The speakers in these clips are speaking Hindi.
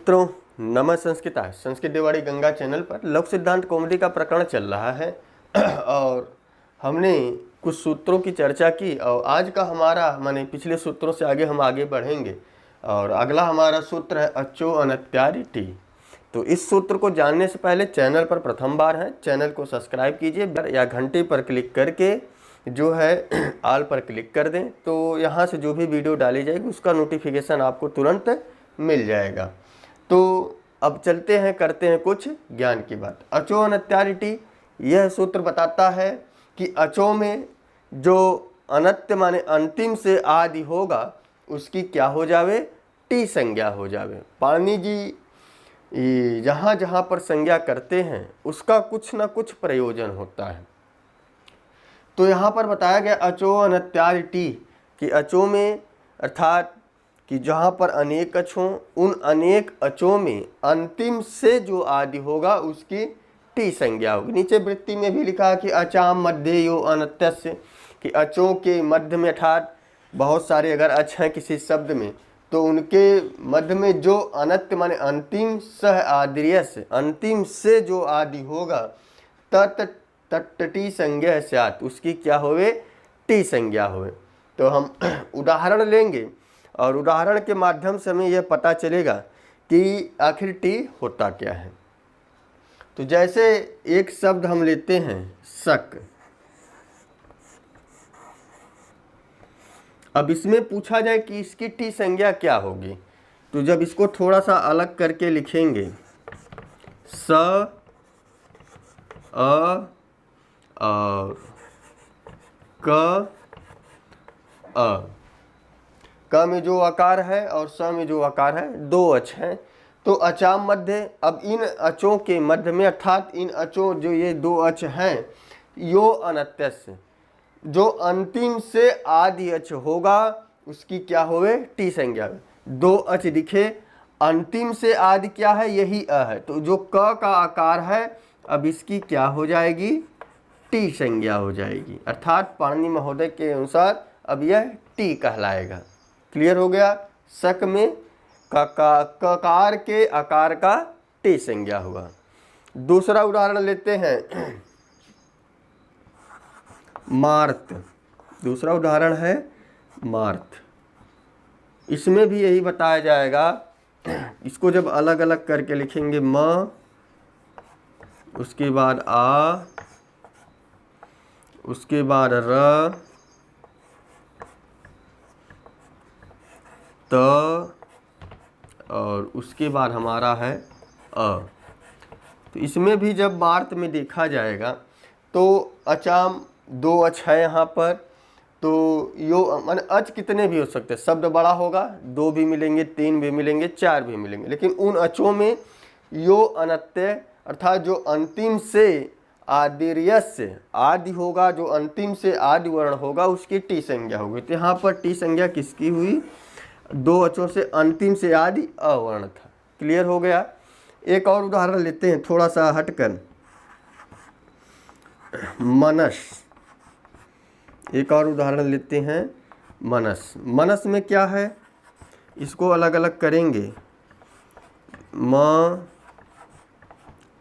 मित्रों, नमः संस्कृता संस्कृत दिवाड़ी गंगा चैनल पर लघु सिद्धांत कौमुदी का प्रकरण चल रहा है और हमने कुछ सूत्रों की चर्चा की और आज का हमारा माने पिछले सूत्रों से हम आगे बढ़ेंगे और अगला हमारा सूत्र है अचो अनत्यारिटी। तो इस सूत्र को जानने से पहले चैनल पर प्रथम बार है, चैनल को सब्सक्राइब कीजिए या घंटे पर क्लिक करके जो है आल पर क्लिक कर दें, तो यहाँ से जो भी वीडियो डाली जाएगी उसका नोटिफिकेशन आपको तुरंत मिल जाएगा। तो अब चलते हैं, करते हैं कुछ ज्ञान की बात। अचो अनत्यारिटी, यह सूत्र बताता है कि अचो में जो अनत्य माने अंतिम से आदि होगा उसकी क्या हो जावे, टी संज्ञा हो जावे। पाणिनि जी जहाँ जहाँ पर संज्ञा करते हैं उसका कुछ ना कुछ प्रयोजन होता है। तो यहाँ पर बताया गया अचो अनत्यारिटी कि अचो में अर्थात कि जहाँ पर अनेक अच हों उन अनेक अचों में अंतिम से जो आदि होगा उसकी टी संज्ञा होगी। नीचे वृत्ति में भी लिखा है कि अचाम मध्य यो अनत्यस्य, कि अचों के मध्य में अर्थात बहुत सारे अगर अच हैं किसी शब्द में तो उनके मध्य में जो अनत्य माने अंतिम सह आद्रियस अंतिम से जो आदि होगा तत् टी संज्ञा स्यात्, उसकी क्या होवे, टी संज्ञा होवे। तो हम उदाहरण लेंगे और उदाहरण के माध्यम से हमें यह पता चलेगा कि आखिर टी होता क्या है। तो जैसे एक शब्द हम लेते हैं शक, अब इसमें पूछा जाए कि इसकी टी संज्ञा क्या होगी, तो जब इसको थोड़ा सा अलग करके लिखेंगे स अ और क अ, क में जो आकार है और स में जो आकार है, दो अच हैं। तो अचाम मध्य, अब इन अचों के मध्य में अर्थात इन अचों जो ये दो अच हैं यो अनत्यस्य, जो अंतिम से आदि अच होगा उसकी क्या होवे, टी संज्ञा। दो अच दिखे, अंतिम से आदि क्या है, यही अ है, तो जो क का आकार है अब इसकी क्या हो जाएगी, टी संज्ञा हो जाएगी। अर्थात पाणिनि महोदय के अनुसार अब यह टी कहलाएगा। क्लियर हो गया। शक में ककार के आकार का टी संज्ञा हुआ। दूसरा उदाहरण लेते हैं मार्त। दूसरा उदाहरण है मार्त। इसमें भी यही बताया जाएगा, इसको जब अलग अलग करके लिखेंगे म, उसके बाद आ, उसके बाद र, त और उसके बाद हमारा है अ। तो इसमें भी जब मार्त में देखा जाएगा तो अचाम दो अच है यहाँ पर, तो यो मान अच कितने भी हो सकते हैं, शब्द बड़ा होगा, दो भी मिलेंगे, तीन भी मिलेंगे, चार भी मिलेंगे, लेकिन उन अचों में यो अनत्य अर्थात जो अंतिम से आदिर्यस्य आदि होगा, जो अंतिम से आदि वर्ण होगा उसकी टी संज्ञा होगी। तो यहाँ पर टी संज्ञा किसकी हुई, दो अचों से अंतिम से आदि अवर्ण था। क्लियर हो गया। एक और उदाहरण लेते हैं थोड़ा सा हटकर, मनस। एक और उदाहरण लेते हैं मनस। मनस में क्या है, इसको अलग अलग करेंगे, म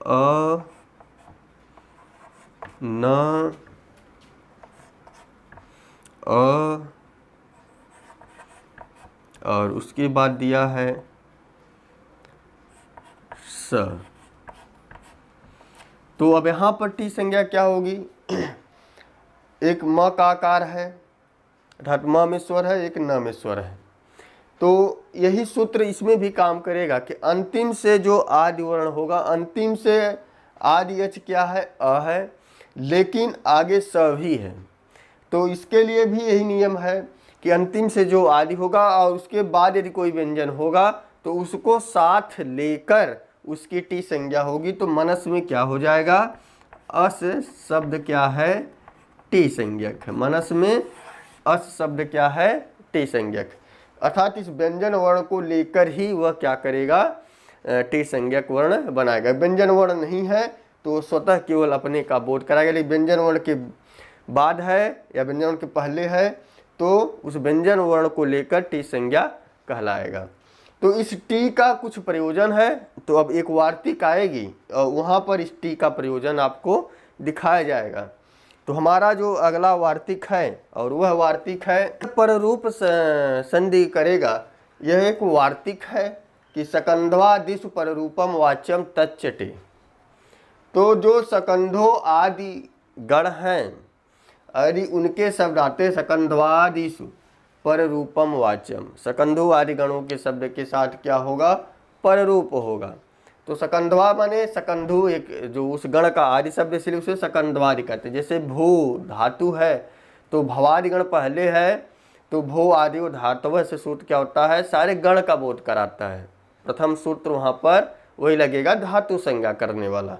अ न अ और उसके बाद दिया है स। तो अब यहाँ पर टी संज्ञा क्या होगी, एक म का आकार है अर्थात म में स्वर है, एक न में स्वर है। तो यही सूत्र इसमें भी काम करेगा कि अंतिम से जो आदि वर्ण होगा, अंतिम से आदि अच क्या है, अ है, लेकिन आगे स भी है। तो इसके लिए भी यही नियम है कि अंतिम से जो आदि होगा और उसके बाद यदि कोई व्यंजन होगा तो उसको साथ लेकर उसकी टी संज्ञा होगी। तो मनस में क्या हो जाएगा, अस शब्द क्या है, टी संज्ञक है। मनस में अस शब्द क्या है, टी संज्ञक, अर्थात इस व्यंजन वर्ण को लेकर ही वह क्या करेगा, टी संज्ञक वर्ण बनाएगा। व्यंजन वर्ण नहीं है तो स्वतः केवल अपने का बोध कराएगा, लेकिन व्यंजन वर्ण के बाद है या व्यंजन वर्ण के पहले है तो उस व्यंजन वर्ण को लेकर टी संज्ञा कहलाएगा। तो इस टी का कुछ प्रयोजन है, तो अब एक वार्तिक आएगी और वहाँ पर इस टी का प्रयोजन आपको दिखाया जाएगा। तो हमारा जो अगला वार्तिक है और वह वार्तिक है पररूप संधि करेगा। यह एक वार्तिक है कि सकंधवादिषु पररूपम वाच्यम तच्चटे। तो जो सकंधो आदि गण हैं, यदि उनके शब्द आते सकंधवादिषु पररूपम वाच्यम, सकंधो आदि गणों के शब्द के साथ क्या होगा, पररूप होगा। तो सकंधवा माने सकंधु एक जो उस गण का आदि शब्द, इसलिए उसे सकंधवादि कहते हैं। जैसे भू धातु है तो भवादि गण पहले है, तो भो आदि और धातव से सूत्र क्या होता है, सारे गण का बोध कराता है। प्रथम सूत्र वहाँ पर वही लगेगा, धातु संज्ञा करने वाला।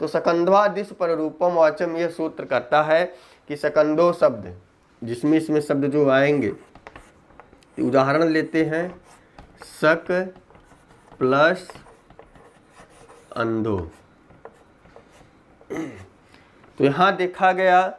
तो सकंधवादिषु पररूपम वाच्यम यह सूत्र कहता है कि सकंधो शब्द जिसमें इसमें शब्द जो आएंगे, उदाहरण लेते हैं सक प्लस अंधो। तो यहाँ देखा गया,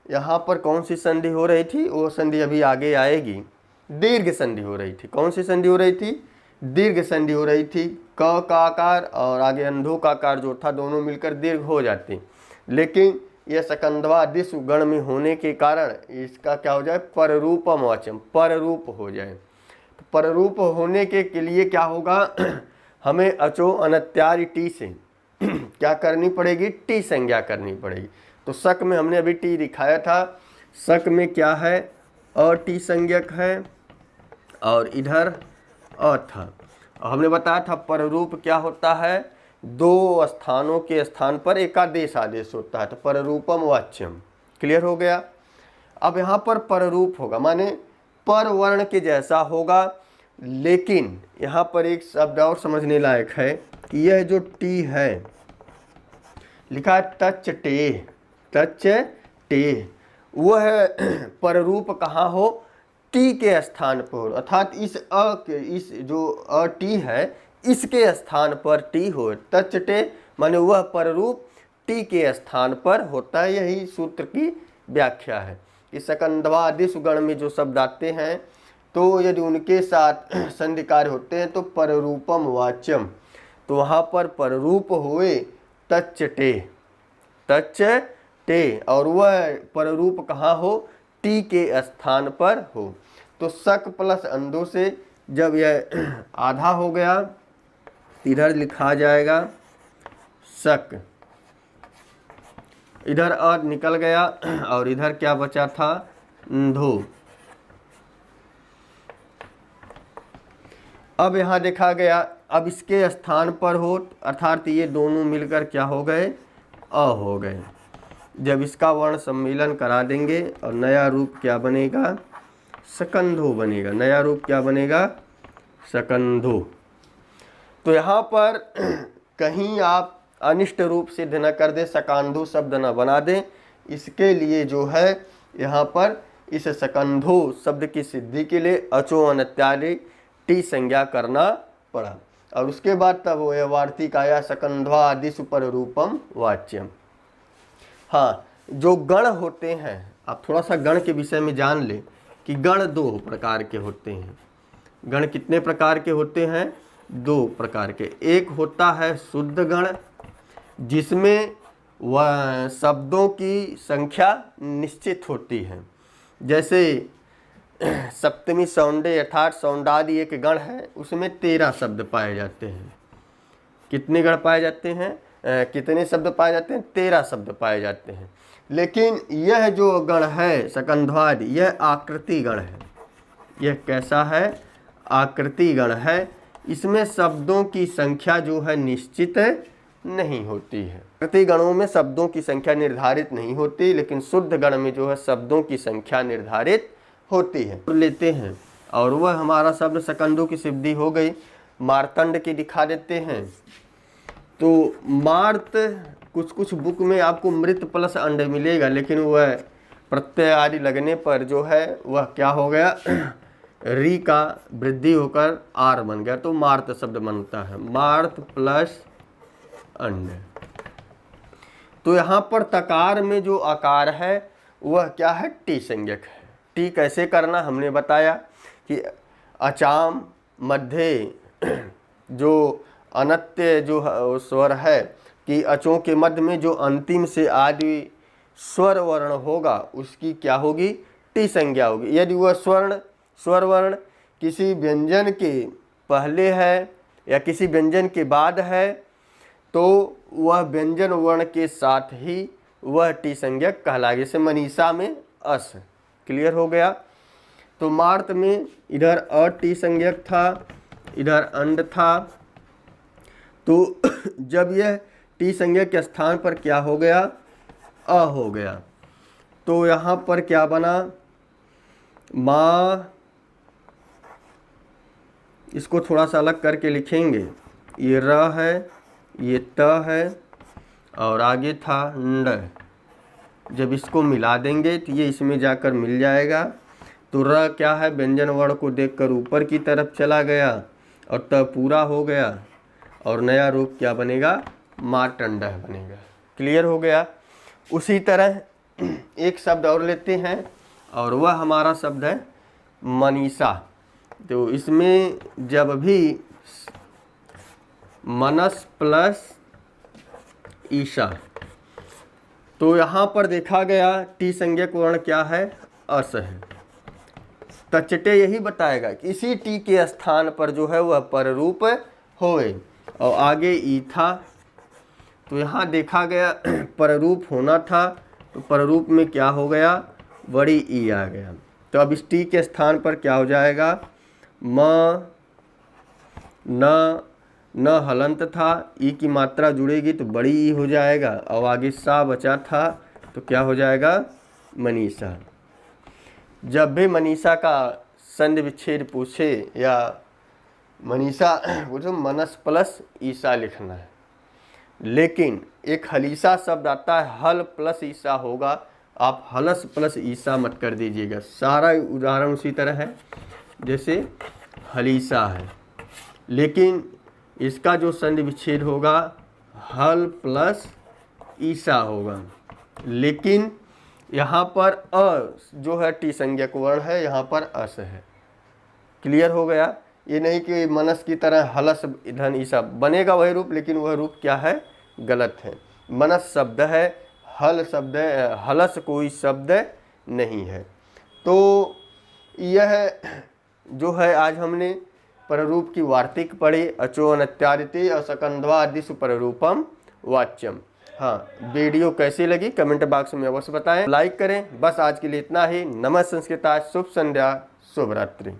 यहाँ पर कौन सी संधि हो रही थी, वो संधि अभी आगे आएगी, दीर्घ संधि हो रही थी। कौन सी संधि हो रही थी, दीर्घ संधि हो रही थी। क का आकार और आगे अंधो का आकार जो था दोनों मिलकर दीर्घ हो जाते, लेकिन यह सकंधवादिषु गण में होने के कारण इसका क्या हो जाए, पररूपम वाच्यम, पररूप हो जाए। तो पररूप होने के लिए क्या होगा, हमें अचो अनत्यारि टी से क्या करनी पड़ेगी, टी संज्ञा करनी पड़ेगी। तो शक में हमने अभी टी दिखाया था, शक में क्या है, अ टी संज्ञक है और इधर अ था। हमने बताया था पररूप क्या होता है, दो स्थानों के स्थान पर एकादेश आदेश होता है, तो पररूपम वाच्यम। क्लियर हो गया। अब यहाँ पर पररूप होगा माने पर वर्ण के जैसा होगा, लेकिन यहाँ पर एक शब्द और समझने लायक है कि यह जो टी है लिखा है तच टे, तच टे, वह पररूप कहाँ हो, टी के स्थान पर, अर्थात इस अ के, इस जो अ टी है इसके स्थान पर टी हो। तच टे माने वह पररूप टी के स्थान पर होता है। यही सूत्र की व्याख्या है कि सकंधवादिषु गण में जो शब्द आते हैं तो यदि उनके साथ संधि कार्य होते हैं तो पररूपम वाच्यम, तो वहाँ पर पररूप हुए तच टे, तच टे, और वह पररूप कहाँ हो, टी के स्थान पर हो। तो शक प्लस अंधो से जब यह आधा हो गया, इधर लिखा जाएगा शक, इधर अ निकल गया और इधर क्या बचा था, अंधो। अब यहाँ देखा गया, अब इसके स्थान पर हो, अर्थात ये दोनों मिलकर क्या हो गए, अ हो गए। जब इसका वर्ण सम्मिलन करा देंगे और नया रूप क्या बनेगा, सकंधो बनेगा। नया रूप क्या बनेगा, सकंधो। तो यहाँ पर कहीं आप अनिष्ट रूप सिद्ध न कर दे, सकंधो शब्द न बना दें, इसके लिए जो है यहाँ पर इस सकंधो शब्द की सिद्धि के लिए अचो अनत्यादि टी संज्ञा करना पड़ा। और उसके बाद तब वह वार्तिक आया सकंधवादिषु पररूपम वाच्यम। हाँ, जो गण होते हैं, आप थोड़ा सा गण के विषय में जान ले कि गण दो प्रकार के होते हैं। गण कितने प्रकार के होते हैं, दो प्रकार के। एक होता है शुद्ध गण, जिसमें वह शब्दों की संख्या निश्चित होती है। जैसे सप्तमी सौंडे अर्थात सौंडादि एक गण है, उसमें 13 शब्द पाए जाते हैं। कितने गण पाए जाते हैं, कितने शब्द पाए जाते हैं, 13 शब्द पाए जाते हैं। लेकिन यह जो गण है सकंधवादि, यह आकृति गण है। यह कैसा है, आकृति गण है। इसमें शब्दों की संख्या जो है निश्चित नहीं होती है। आकृति गणों में शब्दों की संख्या निर्धारित नहीं होती, लेकिन शुद्ध गण में जो है शब्दों की संख्या निर्धारित होती है। लेते हैं और वह हमारा शब्द सकंधों की सिद्धि हो गई। मार्तंड की दिखा देते हैं। तो मार्त कुछ बुक में आपको मृत प्लस अंड मिलेगा, लेकिन वह प्रत्यय आदि लगने पर जो है वह क्या हो गया, री का वृद्धि होकर आर बन गया, तो मार्त शब्द बनता है, मार्त प्लस अंड। तो यहाँ पर तकार में जो आकार है वह क्या है, टी संज्ञक है। टी कैसे करना हमने बताया कि अचाम मध्य जो अनत्य जो स्वर है कि अचों के मध्य में जो अंतिम से आदि स्वर वर्ण होगा उसकी क्या होगी, टी संज्ञा होगी। यदि वह स्वर वर्ण किसी व्यंजन के पहले है या किसी व्यंजन के बाद है तो वह व्यंजन वर्ण के साथ ही वह टी संज्ञक कहलाएगा। जैसे मनीषा में अस। क्लियर हो गया। तो मार्त में इधर अ टी संज्ञक था, इधर अंड था, तो जब यह टी संज्ञक के स्थान पर क्या हो गया, अ हो गया, तो यहाँ पर क्या बना, माँ। इसको थोड़ा सा अलग करके लिखेंगे। ये र है, ये त है और आगे था ंड। जब इसको मिला देंगे तो ये इसमें जाकर मिल जाएगा। तो र क्या है, व्यंजन वर्ण को देखकर ऊपर की तरफ चला गया और त पूरा हो गया और नया रूप क्या बनेगा, मार्तंड बनेगा। क्लियर हो गया। उसी तरह एक शब्द और लेते हैं और वह हमारा शब्द है मनीषा। तो इसमें जब भी मनस प्लस ईशा, तो यहाँ पर देखा गया टी संज्ञक वर्ण क्या है, अस है। तचटे यही बताएगा कि इसी टी के स्थान पर जो है वह पररूप होए। और आगे ई था, तो यहाँ देखा गया पररूप होना था, तो पररूप में क्या हो गया, बड़ी ई आ गया। तो अब इस टी के स्थान पर क्या हो जाएगा, म न हलंत था, ई की मात्रा जुड़ेगी तो बड़ी ई हो जाएगा और आगे सा बचा था तो क्या हो जाएगा, मनीषा। जब भी मनीषा का संधि विच्छेद पूछे या मनीषा वो जो मनस प्लस ईसा लिखना है, लेकिन एक हलीसा शब्द आता है, हल प्लस ईसा होगा, आप हलस प्लस ईसा मत कर दीजिएगा। सारा उदाहरण उसी तरह है जैसे हलीसा है, लेकिन इसका जो संधि विच्छेद होगा हल प्लस ईसा होगा। लेकिन यहाँ पर अ जो है टी संज्ञक वर्ण है, यहाँ पर अस है। क्लियर हो गया। ये नहीं कि मनस की तरह हलस धन ईसा बनेगा वही रूप, लेकिन वह रूप क्या है, गलत है। मनस शब्द है, हल शब्द है, हलस कोई शब्द नहीं है। तो यह जो है आज हमने पररूप की वार्तिक पढ़ी, अचो अनत्यादिति और सकंधवादिषु पररूपम वाच्यम। हाँ, वीडियो कैसी लगी कमेंट बॉक्स में अवश्य बताएं, लाइक करें। बस आज के लिए इतना ही। नमः संस्कृताय, शुभ संध्या, शुभ रात्रि।